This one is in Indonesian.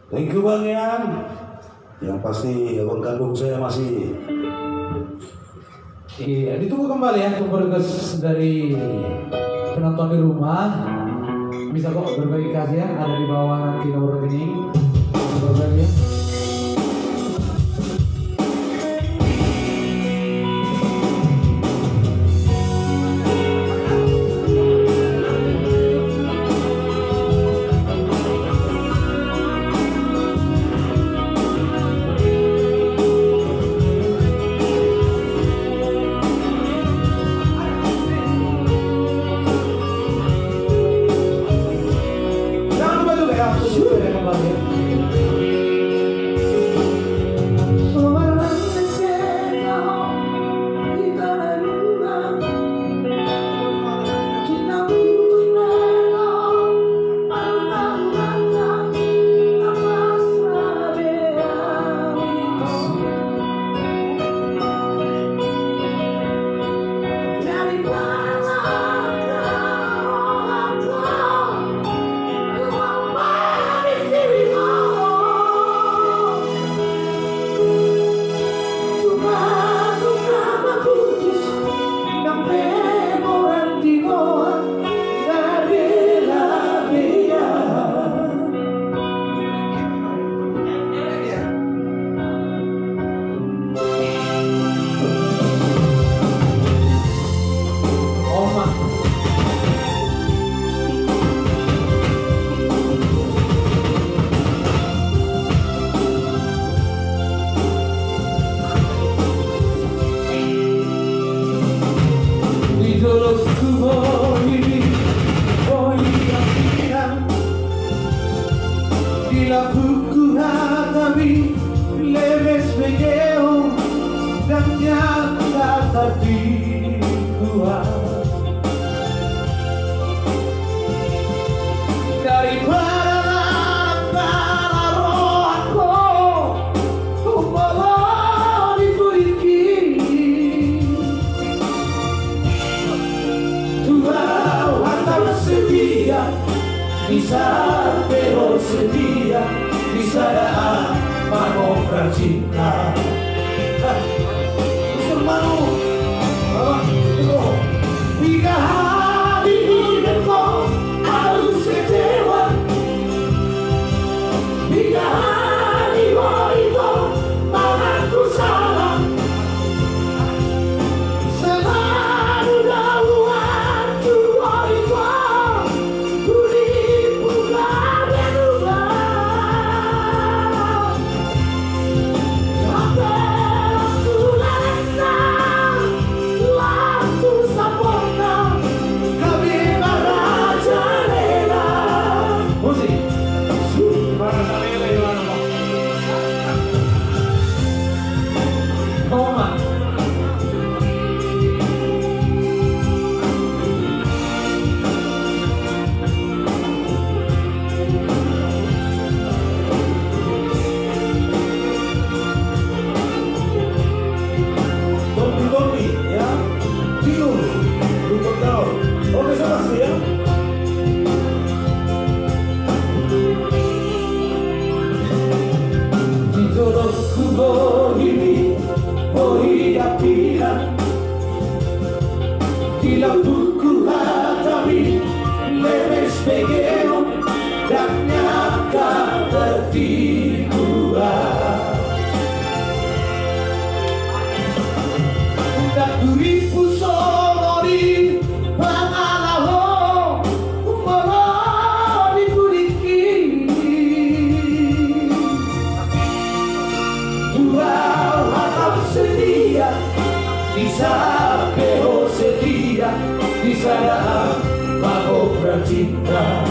Thank you Bang Yan. Yang pasti Abang Kandung saya masih. Iya, ditunggu kembali ya untuk request dari penonton di rumah. Bisa kok berbagi kasih ya, ada di bawah nanti nomor rekening. Berbagi ya. Bila buku hatamu lemes begeo dan nyata tadi kuat daripada rohku malah diberi Tuhan atau sedia bisa pero sedia bisa mano cinta Manu tiga hari hidupku harus kecewa tiga hari itu malah ku salah selalu dahuan dua itu Bila buku hatamu lemes begeo dan nyata tertiduran dan duripu sorori pangalaho malah dibudiki Tuhan atau sedia bisa pero sedia di sana mau bercinta